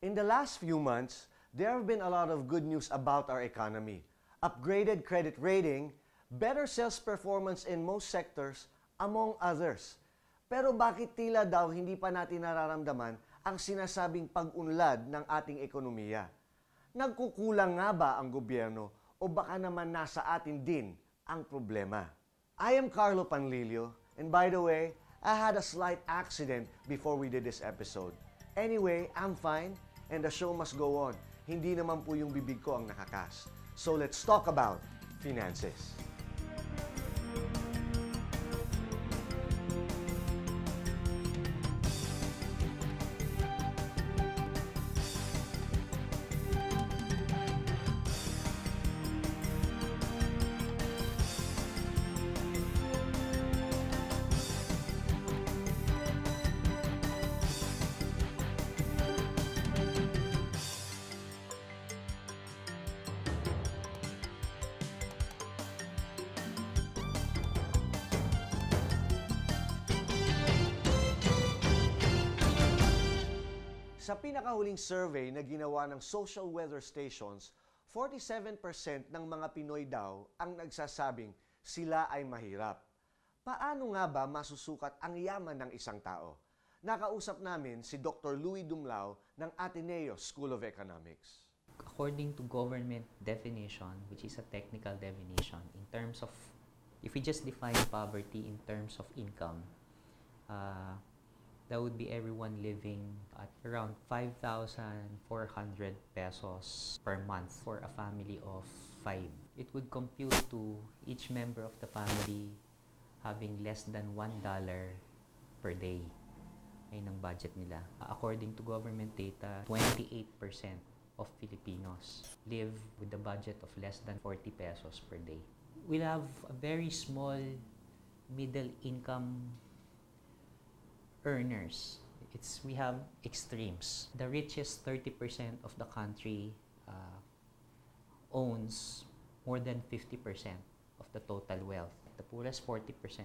In the last few months, there have been a lot of good news about our economy. Upgraded credit rating, better sales performance in most sectors, among others. Pero bakit tila daw hindi pa natin nararamdaman ang sinasabing pag-unlad ng ating ekonomiya? Nagkukulang nga ba ang gobyerno o baka naman nasa atin din ang problema? I am Carlo Panlilio, and by the way, I had a slight accident before we did this episode. Anyway, I'm fine and the show must go on. Hindi naman po yung bibig ko ang nakakas. So let's talk about finances. Sa pinakahuling survey na ginawa ng social weather stations, 47% ng mga Pinoy daw ang nagsasabing sila ay mahirap. Paano nga ba masusukat ang yaman ng isang tao? Nakausap namin si Dr. Louie Dumlao ng Ateneo School of Economics. According to government definition, which is a technical definition, in terms of, if we just define poverty in terms of income, that would be everyone living at around 5,400 pesos per month for a family of 5. It would compute to each member of the family having less than $1 per day. Ayun ang budget nila. According to government data, 28% of Filipinos live with a budget of less than 40 pesos per day. We'll have a very small middle income earners. We have extremes. The richest 30% of the country owns more than 50% of the total wealth. The poorest 40%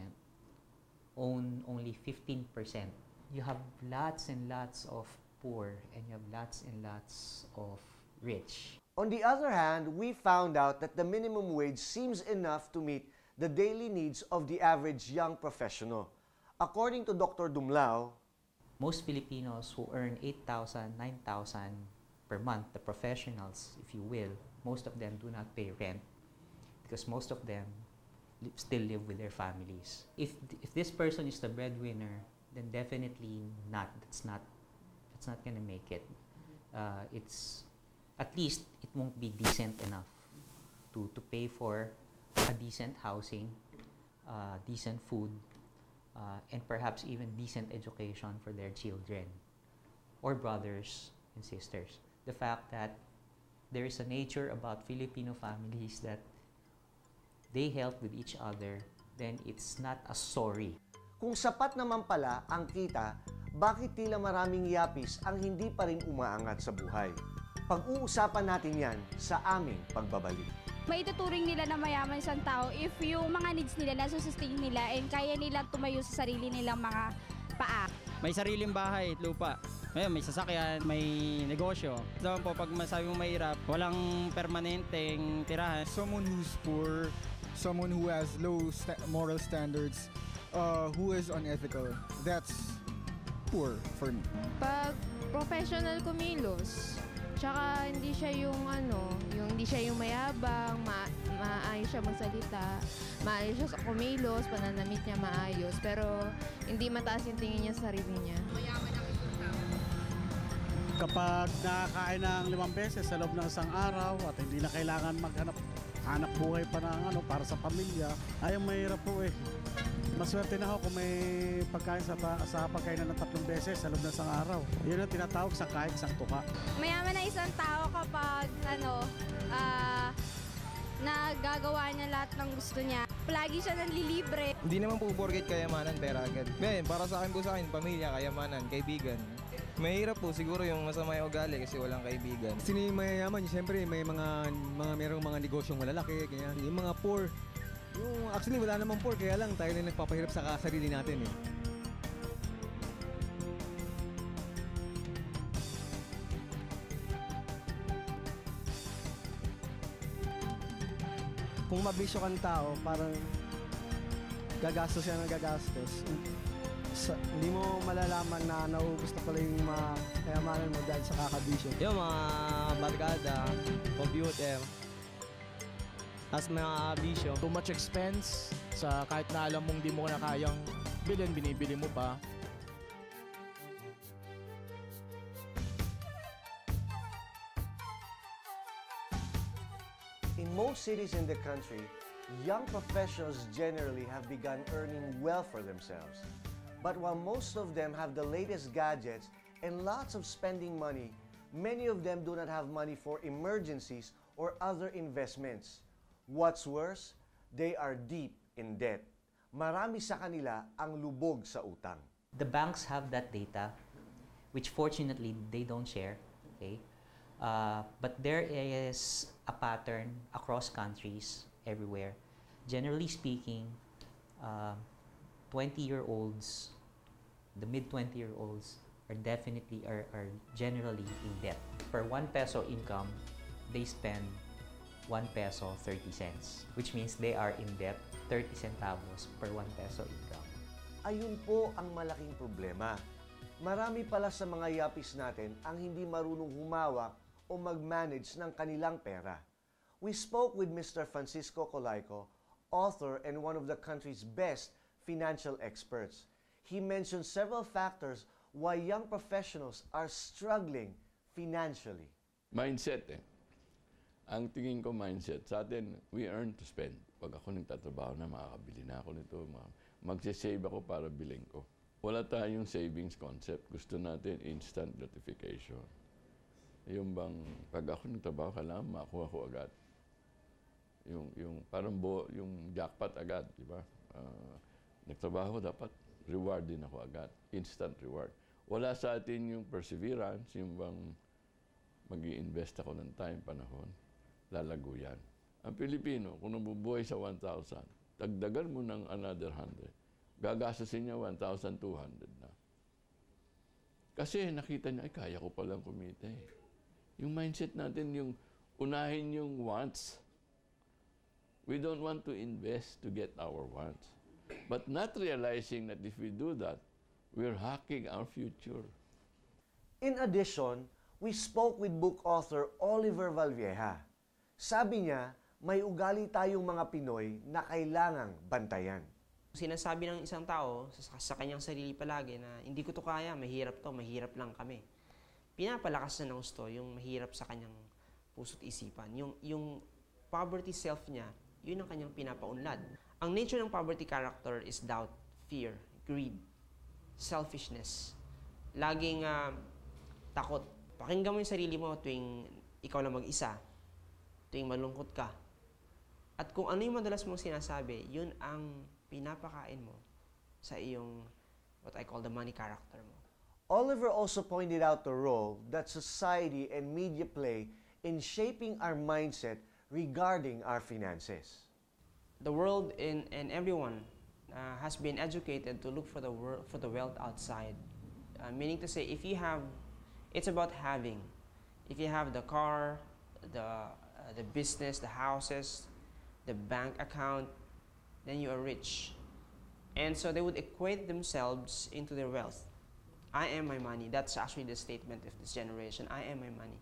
own only 15%. You have lots and lots of poor and you have lots and lots of rich. On the other hand, we found out that the minimum wage seems enough to meet the daily needs of the average young professional. According to Dr. Dumlao, most Filipinos who earn 8,000, 9,000 per month, the professionals, if you will, most of them do not pay rent because most of them still live with their families. If this person is the breadwinner, then definitely not. That's not gonna make it. It's at least it won't be decent enough to pay for a decent housing, decent food, and perhaps even decent education for their children or brothers and sisters. The fact that there is a nature about Filipino families that they help with each other, then it's not a sorry. Kung sapat naman pala ang kita, bakit tila maraming yapis ang hindi pa rin umaangat sa buhay? Pag-uusapan natin yan sa aming pagbabalik. Maituturing nila na mayaman isang tao if yung mga needs nila nasusustain nila and kaya nilang tumayo sa sarili nilang mga paa. May sariling bahay, lupa. Ngayon, may sasakyan, may negosyo. Dapat po, pag masabi mong mahirap, walang permanenteng tirahan. Someone who's poor, someone who has low moral standards, who is unethical, that's poor for me. Pag professional kumilos, tsaka hindi siya yung hindi siya yung mayabang, maayos siya magsalita, maayos siya sa kumilos, pananamit niya maayos, pero hindi mataas yung tingin niya sa sarili niya. Kapag nakakain ng 5 beses sa loob ng isang araw at hindi na kailangan hanap buhay pa ng para sa pamilya, ay mahirap po eh. Maswerte na ako kung may pagkain sa pagkainan ng 3 beses sa loob ng isang araw. Yun ang tinatawag sa kahit isang tuka. Mayaman na isang tao kapag nagagawa niya lahat ng gusto niya. Palagi siya nanlilibre. Hindi naman po porket kayamanan pera agad. Ngayon, para sa akin, pamilya, kayamanan, kaibigan. Mahirap po siguro yung masama yung ugali kasi walang kaibigan. Sino yung mayayaman? Siyempre may merong mga negosyong malalaki, ganyan. Yung mga poor, actually wala namang poor, kaya lang tayo na nagpapahirap sa sarili natin eh. kung mabisyo kang tao, parang gagastos yan ng gagastos. Hindi mo malalaman na nauubos na pala yung mga kayamanan mo dahil sa kakabisyo. Yung mga barkada, computer, tapos mga bisyo. Too much expense sa kahit na alam mong di mo na kayang bilhin, binibili mo pa. In most cities in the country, young professionals generally have begun earning well for themselves. But while most of them have the latest gadgets and lots of spending money, many of them do not have money for emergencies or other investments. What's worse, they are deep in debt. Marami sa kanila ang lubog sa utang. The banks have that data, which fortunately they don't share. Okay, but there is a pattern across countries everywhere. Generally speaking, 20-year-olds, the mid-20-year-olds are generally in debt. Per 1 peso income, they spend 1 peso 30 cents, which means they are in debt 30 centavos per 1 peso income. Ayun po ang malaking problema. Marami pala sa mga yapis natin ang hindi marunong humawak o mag-manage ng kanilang pera. We spoke with Mr. Francisco Colayco, author and one of the country's best financial experts. He mentioned several factors why young professionals are struggling financially. Mindset eh. Ang tingin ko mindset, sa atin, we earn to spend. Pag ako nagtatrabaho na, makakabili na ako nito. Magsisave ako para bilhin ko. Wala tayong savings concept. Gusto natin instant gratification. Yung bang, pag ako nagtrabaho, kailangan makuha ko agad. Yung parang yung jackpot agad, di ba? Nagtrabaho, dapat reward din ako agad. Instant reward. Wala sa atin yung perseverance, yung bang mag-i-invest ako ng time, panahon, lalago yan. Ang Pilipino, kung nabubuhay sa 1,000, dagdagan mo ng another 100, gagasasin niya 1,200 na. Kasi nakita niya, ay kaya ko palang kumita eh. Yung mindset natin, yung unahin yung wants. We don't want to invest to get our wants. But not realizing that if we do that, we're hacking our future. In addition, we spoke with book author Oliver Valvieja. Sabi niya, may ugali tayong mga Pinoy na kailangang bantayan. Sinasabi ng isang tao sa kanyang sarili palagi na hindi ko to kaya, mahirap to, mahirap lang kami. Pinapalakas na ng gusto yung mahirap sa kanyang puso't isipan. Yung poverty self niya, yun ang kanyang pinapaunlad. Ang nature ng poverty character is doubt, fear, greed, selfishness. Laging takot. Pakinggan mo yung sarili mo tuwing ikaw lang mag-isa, tuwing malungkot ka. At kung ano yung madalas mong sinasabi, yun ang pinapakain mo sa iyong, what I call the money character mo. Oliver also pointed out the role that society and media play in shaping our mindset regarding our finances. The world and everyone has been educated to look for the wealth outside. Meaning to say, if you have, it's about having. If you have the car, the business, the houses, the bank account, then you are rich. And so they would equate themselves into their wealth. I am my money. That's actually the statement of this generation. I am my money.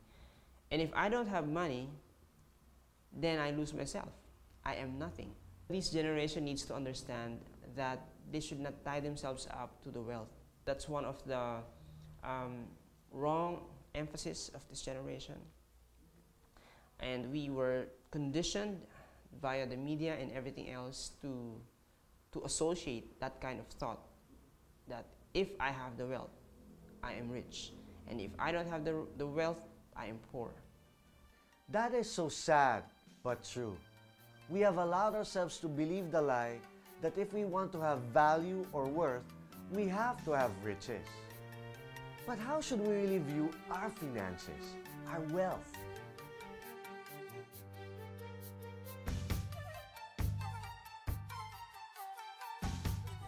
And if I don't have money, then I lose myself. I am nothing. This generation needs to understand that they should not tie themselves up to the wealth. That's one of the wrong emphasis of this generation. And we were conditioned via the media and everything else to associate that kind of thought, that if I have the wealth, I am rich. And if I don't have the wealth, I am poor. That is so sad, but true. We have allowed ourselves to believe the lie that if we want to have value or worth, we have to have riches. But how should we really view our finances, our wealth?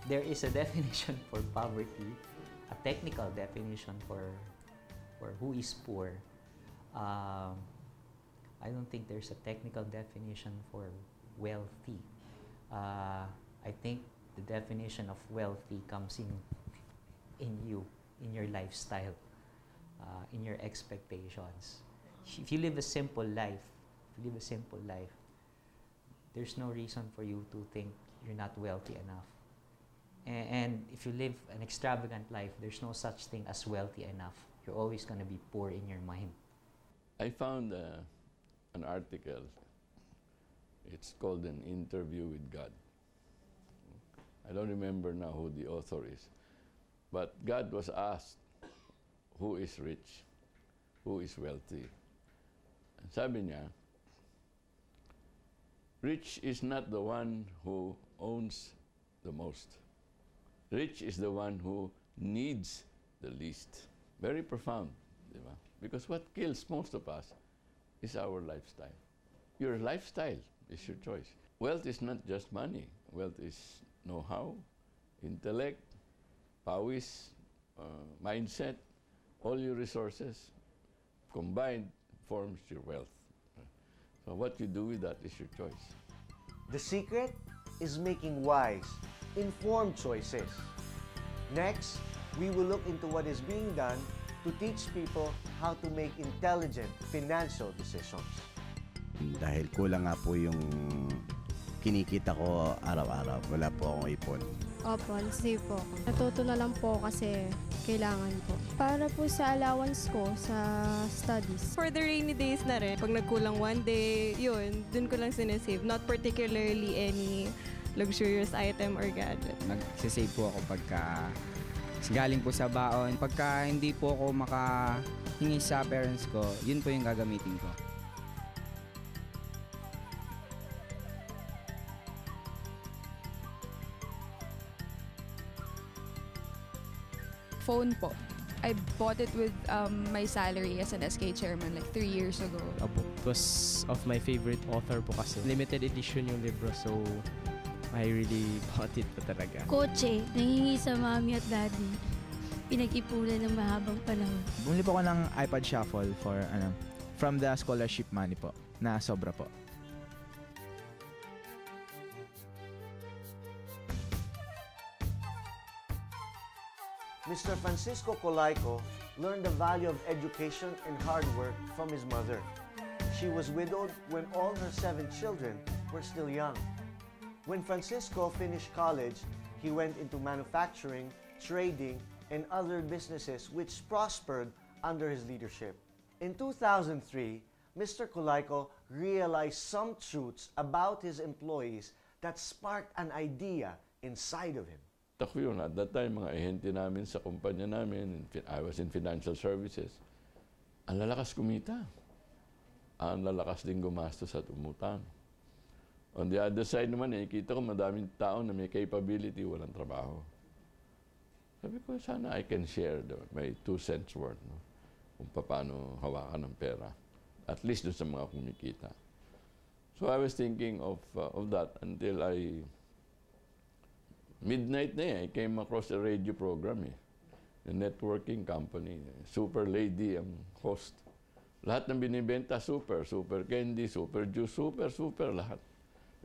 There is a definition for poverty, a technical definition for who is poor. I don't think there's a technical definition for wealthy. I think the definition of wealthy comes in you, in your lifestyle, in your expectations. If you live a simple life, there's no reason for you to think you're not wealthy enough. And if you live an extravagant life, there's no such thing as wealthy enough. You're always going to be poor in your mind. I found an article. It's called An Interview with God. I don't remember now who the author is. But God was asked, who is rich? Who is wealthy? And sabi niya, rich is not the one who owns the most. Rich is the one who needs the least. Very profound, di ba? Because what kills most of us is our lifestyle. Your lifestyle is your choice. Wealth is not just money. Wealth is know-how, intellect, pawis, mindset, all your resources combined forms your wealth. So what you do with that is your choice. The secret is making wise, informed choices. Next, we will look into what is being done to teach people how to make intelligent financial decisions. Dahil kulang nga po yung kinikita ko araw-araw. Wala po akong ipon. Opo, save po ako. Natuto na lang po kasi kailangan po. Para po sa allowance ko sa studies. For the rainy days na rin, pag nagkulang one day, yun, dun ko lang sinesave. Not particularly any luxurious item or gadget. Nagsisave po ako pagka galing po sa baon. Pagka hindi po ako makahingi sa parents ko, yun po yung gagamitin ko. Phone po. I bought it with my salary as an SK chairman like 3 years ago. Opo. Because of my favorite author po kasi. Limited edition yung libro, so I really bought it po talaga. Kotse, nangingi sa mami at daddy. Pinag-ipunan ng mahabang panahon. Bumili po ako ng iPad Shuffle for from the scholarship money po, na sobra po. Mr. Francisco Colaico learned the value of education and hard work from his mother. She was widowed when all her 7 children were still young. When Francisco finished college, he went into manufacturing, trading, and other businesses which prospered under his leadership. In 2003, Mr. Colaico realized some truths about his employees that sparked an idea inside of him. Ako yun, at that time, mga ahente namin sa kumpanya namin, I was in financial services, ang lalakas kumita. Ang lalakas din gumastos at umutang. On the other side naman, kita ko madaming tao na may capability, walang trabaho. Sabi ko, sana I can share my 2 cents worth, no? Kung paano hawakan ng pera. At least doon sa mga kumikita. So I was thinking of that until midnight na I came across a radio program a networking company. Super Lady ang host. Lahat ng binibenta, super candy, super juice, super lahat.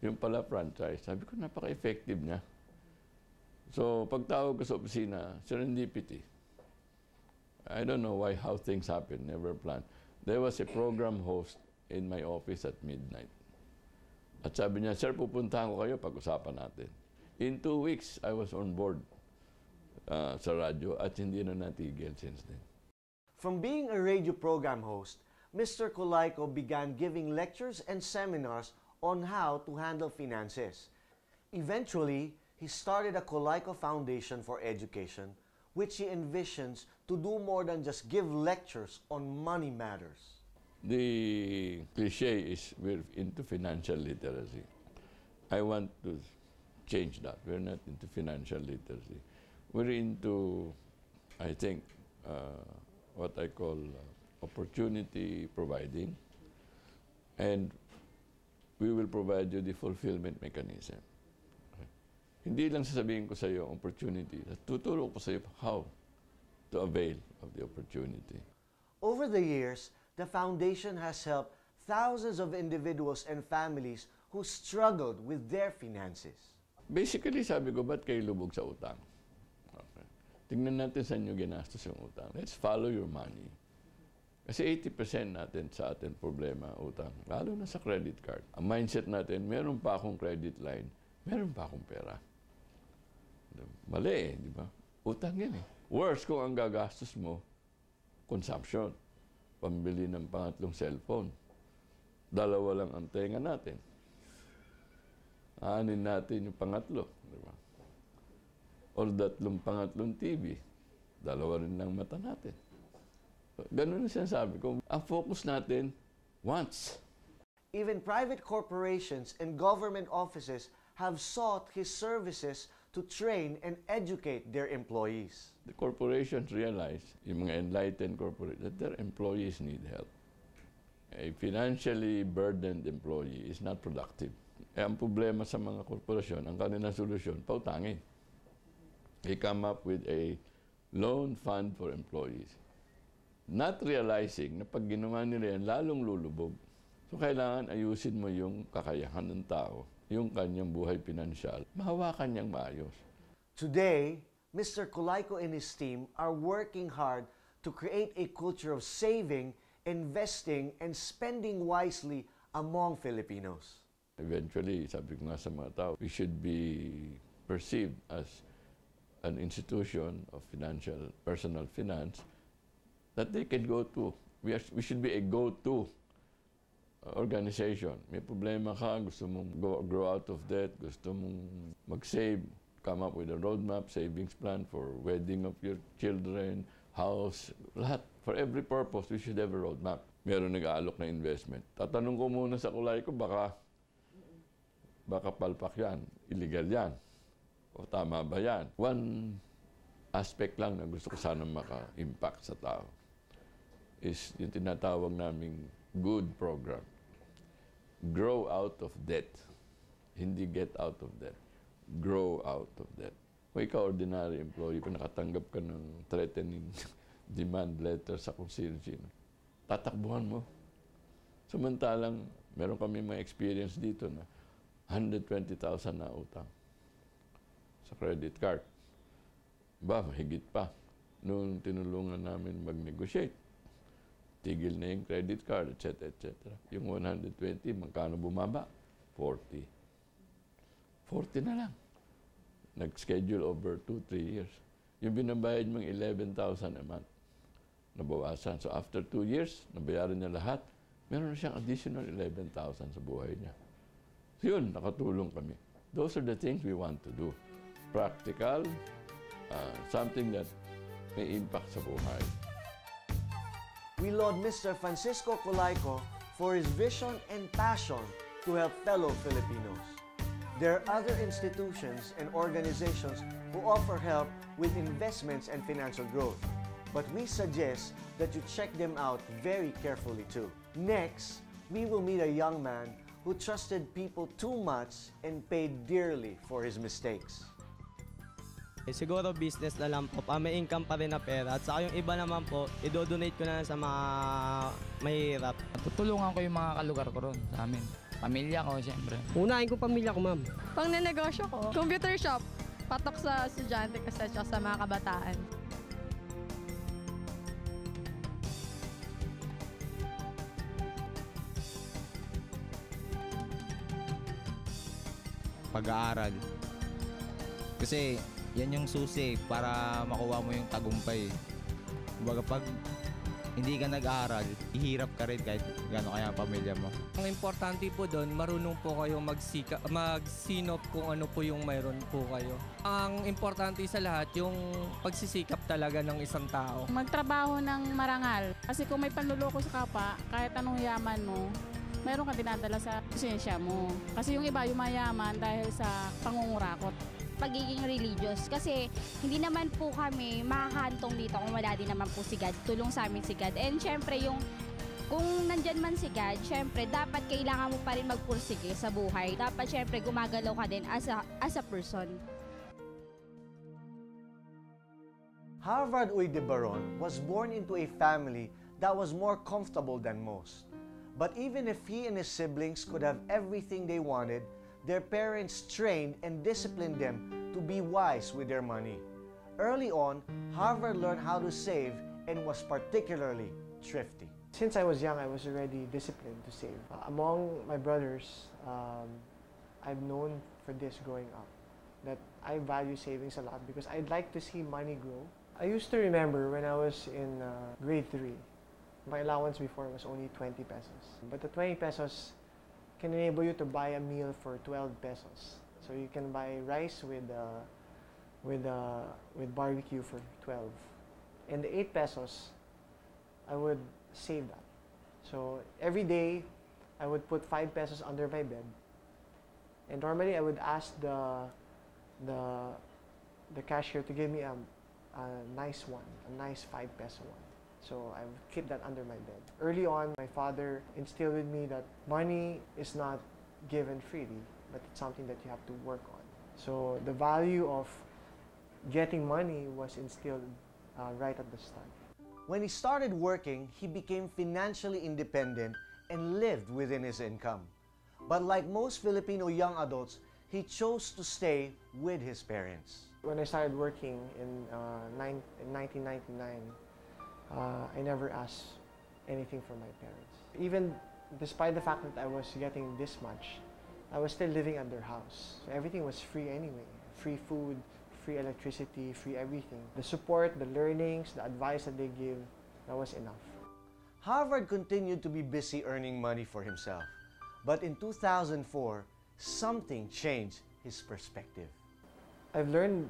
Yung pala franchise. Sabi ko, napaka-effective niya. So, pagtawag ko sa opisina, serendipity. I don't know how things happen, never planned. There was a program host in my office at midnight. At sabi niya, sir, pupuntahan ko kayo, pag-usapan natin. In 2 weeks, I was on board sa radyo at hindi na natigil since then. From being a radio program host, Mr. Colaico began giving lectures and seminars on how to handle finances. Eventually, he started a Colaico Foundation for Education, which he envisions to do more than just give lectures on money matters. The cliche is we're into financial literacy. I want to change that. We're not into financial literacy. We're into, I think, what I call opportunity providing, and we will provide you the fulfillment mechanism. Okay. Hindi lang sasabihin ko sa iyo opportunity, tuturo ko sa iyo how to avail of the opportunity. Over the years, the foundation has helped thousands of individuals and families who struggled with their finances. Basically, sabi ko, ba't kayo lubog sa utang? Okay. Tingnan natin saan nyo ginastos yung utang. Let's follow your money. Kasi 80% natin sa atin problema, utang. Lalo na sa credit card. Ang mindset natin, meron pa akong credit line, meron pa akong pera. Mali eh, di ba? Utang yan eh. Worse kung ang gagastos mo, consumption. Pambili ng pangatlong cellphone. Dalawa lang ang tenga natin. Aanin natin yung pangatlo. Di ba? Or pangatlong TV. Dalawa rin lang mata natin. Ganun ang sinasabi ko. Ang focus natin, wants. Even private corporations and government offices have sought his services to train and educate their employees. The corporations realize, yung mga enlightened corporations, that their employees need help. A financially burdened employee is not productive. Ang problema sa mga korporasyon, ang kanilang solusyon, pautangin. They come up with a loan fund for employees. Not realizing na pag ginawa nila yan, lalong lulubog. So, kailangan ayusin mo yung kakayahan ng tao, yung kanyang buhay pinansyal, mahawakan niyang maayos. Today, Mr. Colayco and his team are working hard to create a culture of saving, investing, and spending wisely among Filipinos. Eventually, sabi ko nga sa mga tao, we should be perceived as an institution of personal finance that they can go to. We should be a go-to organization. May problema ka, gusto mong grow out of debt, gusto mong mag-save, come up with a roadmap, savings plan for wedding of your children, house, lahat. For every purpose, we should have a roadmap. Meron nag-aalok na investment. Tatanong ko muna sa Colayco, baka palpak yan, illegal yan, o tama ba yan? One aspect lang na gusto ko sana maka-impact sa tao is yung tinatawag naming good program. Grow out of debt. Hindi get out of debt. Grow out of debt. Kung ikaw, ordinary employee, kung nakatanggap ka ng threatening demand letter sa kung sino-sino, tatakbuhan mo. Samantalang, meron kami mga experience dito na 120,000 na utang sa credit card. Mahigit pa. Noong tinulungan namin mag-negotiate, tigil na yung credit card, etc., etc. Yung 120, magkano bumaba? 40. 40 na lang. Nag-schedule over 2-3 years. Yung binabayad mong 11,000 a month, nabawasan. So after 2 years, nabayaran niya lahat, meron na siyang additional 11,000 sa buhay niya. So yun, nakatulong kami. Those are the things we want to do. Practical, something that may impact sa buhay. We laud Mr. Francisco Colayco for his vision and passion to help fellow Filipinos. There are other institutions and organizations who offer help with investments and financial growth, but we suggest that you check them out very carefully too. Next, we will meet a young man who trusted people too much and paid dearly for his mistakes. Siguro business na lang po, may income pa rin na pera. At saka yung iba naman po, i-donate ko na sa mga mahirap. Tutulungan ko yung mga kalugar ko ron sa amin. Pamilya ko, siyempre. Unahin ko pamilya ko, ma'am. Pang nanegosyo ko, computer shop. Patok sa estudyante kasi at sa mga kabataan. Pag-aaral. Kasi yan yung susi para makuha mo yung tagumpay. Kumbaga pag hindi ka nag-aaral, ihirap ka rin kahit gano'n kaya ang pamilya mo. Ang importante po doon, marunong po kayo magsinop kung ano po yung mayroon po kayo. Ang importante sa lahat, yung pagsisikap talaga ng isang tao. Magtrabaho ng marangal. Kasi kung may panluloko sa kapwa, kahit anong yaman mo, meron ka dinadala sa konsensya mo. Kasi yung iba, yung mayaman dahil sa pangungurakot. Pagiging religious kasi hindi naman po kami makakahantong dito kung wala din naman po si God. Tulong sa amin si God. And syempre kung nandyan man si God, syempre dapat kailangan mo pa rin magpursige sa buhay. Dapat syempre gumagalaw ka din as a person. Harvard Uy de Baron was born into a family that was more comfortable than most. But even if he and his siblings could have everything they wanted, their parents trained and disciplined them to be wise with their money. Early on, Harvard learned how to save and was particularly thrifty. Since I was young, I was already disciplined to save. Among my brothers, I've known for this growing up, that I value savings a lot because I'd like to see money grow. I used to remember when I was in grade 3, my allowance before was only 20 pesos. But the 20 pesos can enable you to buy a meal for 12 pesos. So you can buy rice with barbecue for 12. And the 8 pesos, I would save that. So every day, I would put 5 pesos under my bed. And normally, I would ask the cashier to give me a nice one, a nice 5 peso one. So I would keep that under my bed. Early on, my father instilled in me that money is not given freely, but it's something that you have to work on. So the value of getting money was instilled right at the start. When he started working, he became financially independent and lived within his income. But like most Filipino young adults, he chose to stay with his parents. When I started working in 1999, I never asked anything from my parents. Even despite the fact that I was getting this much, I was still living at their house. So everything was free anyway. Free food, free electricity, free everything. The support, the learnings, the advice that they give, that was enough. Harvard continued to be busy earning money for himself. But in 2004, something changed his perspective. I've learned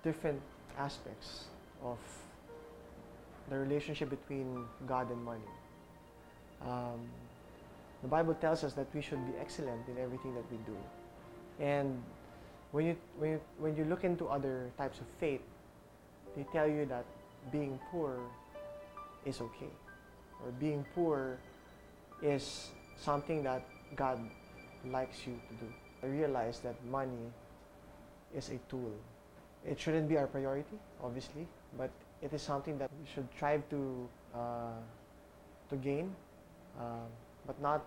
different aspects of the relationship between God and money. The Bible tells us that we should be excellent in everything that we do. And when you look into other types of faith, they tell you that being poor is okay, or being poor is something that God likes you to do. I realized that money is a tool. It shouldn't be our priority, obviously, but it is something that we should strive to gain, but not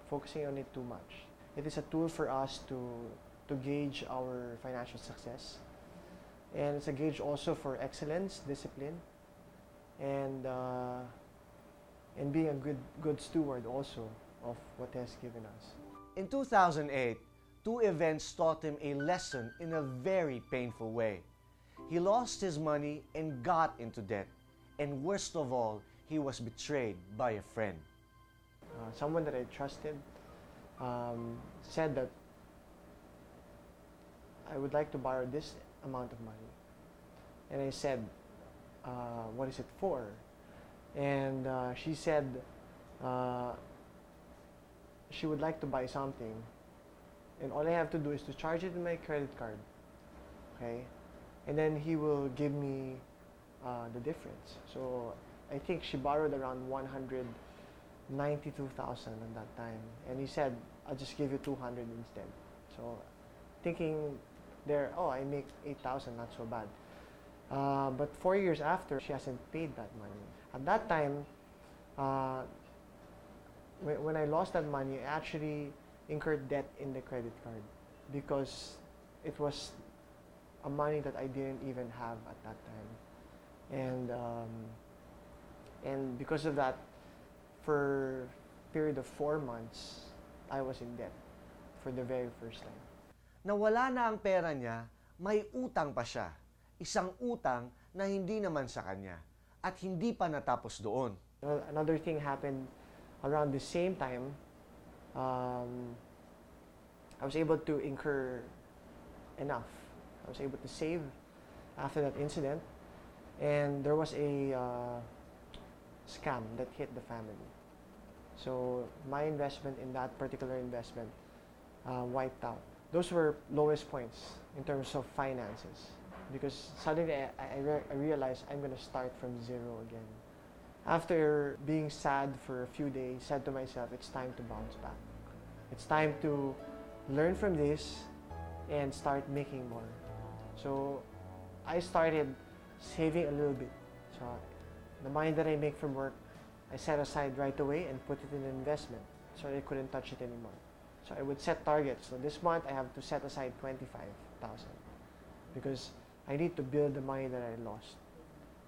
focusing on it too much. It is a tool for us to gauge our financial success, and it's a gauge also for excellence, discipline, and being a good steward also of what He has given us. In 2008, two events taught him a lesson in a very painful way. He lost his money and got into debt. And worst of all, he was betrayed by a friend. Someone that I trusted said that I would like to borrow this amount of money. And I said, what is it for? And she said she would like to buy something, and all I have to do is to charge it in my credit card, okay? And then he will give me the difference. So I think she borrowed around 192,000 at that time, and he said, I'll just give you 200 instead. So thinking there, oh, I make 8,000, not so bad. But 4 years after, she hasn't paid that money. At that time, when I lost that money, I actually incurred debt in the credit card because it was a money that I didn't even have at that time. And because of that, for a period of 4 months, I was in debt for the very first time. Nawala na ang pera niya, may utang pa siya. Isang utang na hindi naman sa kanya at hindi pa natapos doon. Another thing happened around the same time. I was able to incur enough. I was able to save after that incident, and there was a scam that hit the family. So my investment in that particular investment wiped out. Those were lowest points in terms of finances, because suddenly I realized I'm going to start from zero again. After being sad for a few days, said to myself, it's time to bounce back. It's time to learn from this and start making more. So I started saving a little bit. So the money that I make from work, I set aside right away and put it in an investment so I couldn't touch it anymore. So I would set targets. So this month I have to set aside 25,000 because I need to build the money that I lost.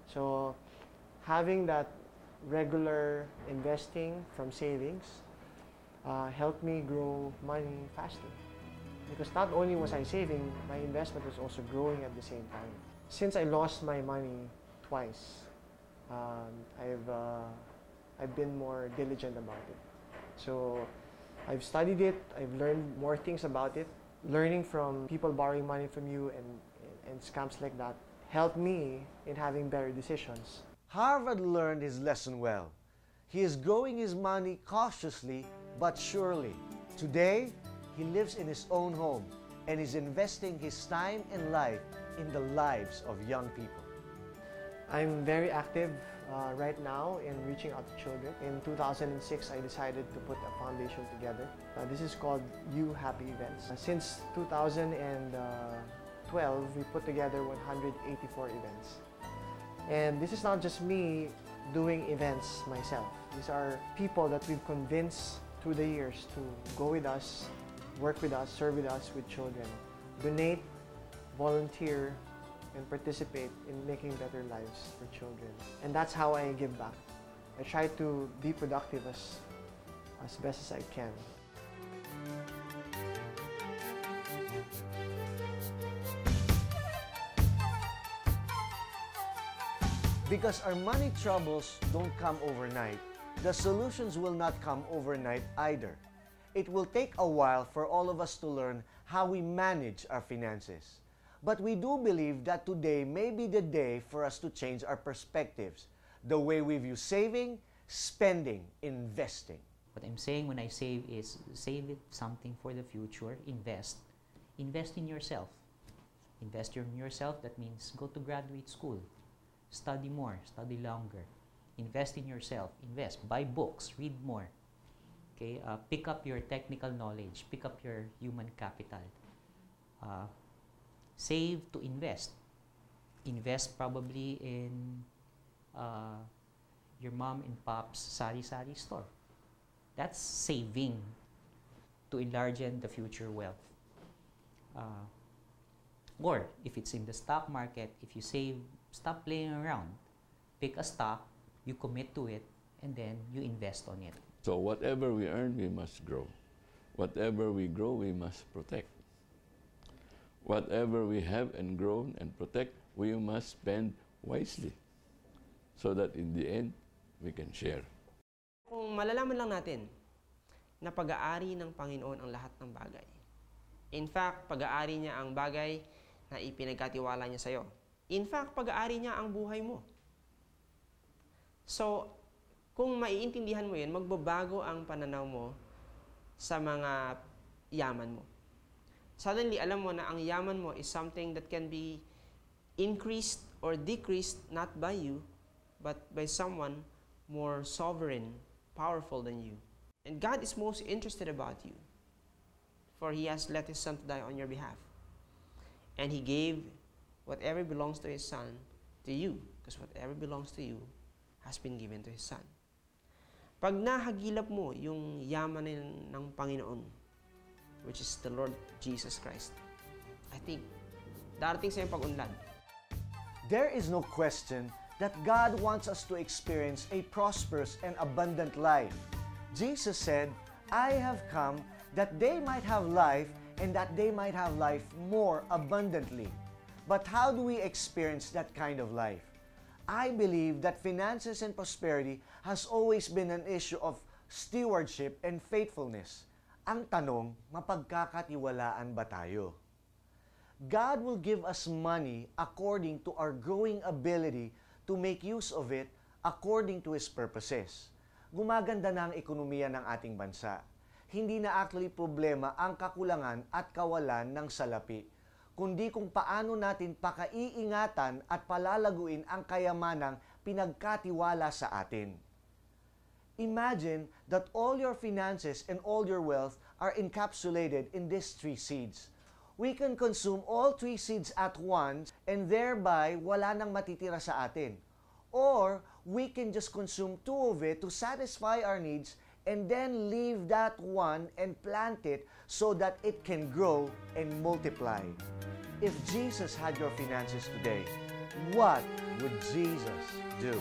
So having that regular investing from savings helped me grow money faster. Because not only was I saving, my investment was also growing at the same time. Since I lost my money twice, I've been more diligent about it. So I've studied it, I've learned more things about it. Learning from people borrowing money from you and scams like that helped me in having better decisions. Harvard learned his lesson well. He is growing his money cautiously but surely. Today, he lives in his own home and is investing his time and life in the lives of young people. I'm very active right now in reaching out to children. In 2006, I decided to put a foundation together. This is called You Happy Events. Since 2012, we put together 184 events. And this is not just me doing events myself. These are people that we've convinced through the years to go with us, work with us, serve with us with children, donate, volunteer, and participate in making better lives for children. And that's how I give back. I try to be productive as best as I can. Because our money troubles don't come overnight, the solutions will not come overnight either. It will take a while for all of us to learn how we manage our finances. But we do believe that today may be the day for us to change our perspectives, the way we view saving, spending, investing. What I'm saying when I save is save it something for the future, invest. Invest in yourself. Invest in yourself, that means go to graduate school. Study more, study longer. Invest in yourself, invest. Buy books, read more. Okay? Pick up your technical knowledge, pick up your human capital. Save to invest. Invest probably in your mom and pop's sari-sari store. That's saving to enlarge the future wealth. Or if it's in the stock market, if you save, stop playing around. Pick a stock, you commit to it, and then you invest on it. So whatever we earn, we must grow. Whatever we grow, we must protect. Whatever we have and grown and protect, we must spend wisely so that in the end, we can share. Kung malalaman lang natin na pag-aari ng Panginoon ang lahat ng bagay. In fact, pag-aari niya ang bagay na ipinagkatiwala niya sa'yo. In fact, pag-aari niya ang buhay mo. So, kung maiintindihan mo yun, magbabago ang pananaw mo sa mga yaman mo. Suddenly, alam mo na ang yaman mo is something that can be increased or decreased not by you, but by someone more sovereign, powerful than you. And God is most interested about you, for He has let His Son to die on your behalf. And He gave whatever belongs to His Son to you, because whatever belongs to you has been given to His Son. Pag nahagilap mo yung yaman ng Panginoon, which is the Lord Jesus Christ, I think darating sa iyong pag-unlad. There is no question that God wants us to experience a prosperous and abundant life. Jesus said, I have come that they might have life and that they might have life more abundantly. But how do we experience that kind of life? I believe that finances and prosperity has always been an issue of stewardship and faithfulness. Ang tanong, mapagkakatiwalaan ba tayo? God will give us money according to our growing ability to make use of it according to His purposes. Gumaganda na ang ekonomiya ng ating bansa. Hindi na actually problema ang kakulangan at kawalan ng salapi, kundi kung paano natin pakaiingatan at palalaguin ang kayamanang pinagkatiwala sa atin. Imagine that all your finances and all your wealth are encapsulated in these 3 seeds. We can consume all 3 seeds at once and thereby wala nang matitira sa atin. Or we can just consume 2 of it to satisfy our needs and then leave that one and plant it so that it can grow and multiply. If Jesus had your finances today, what would Jesus do?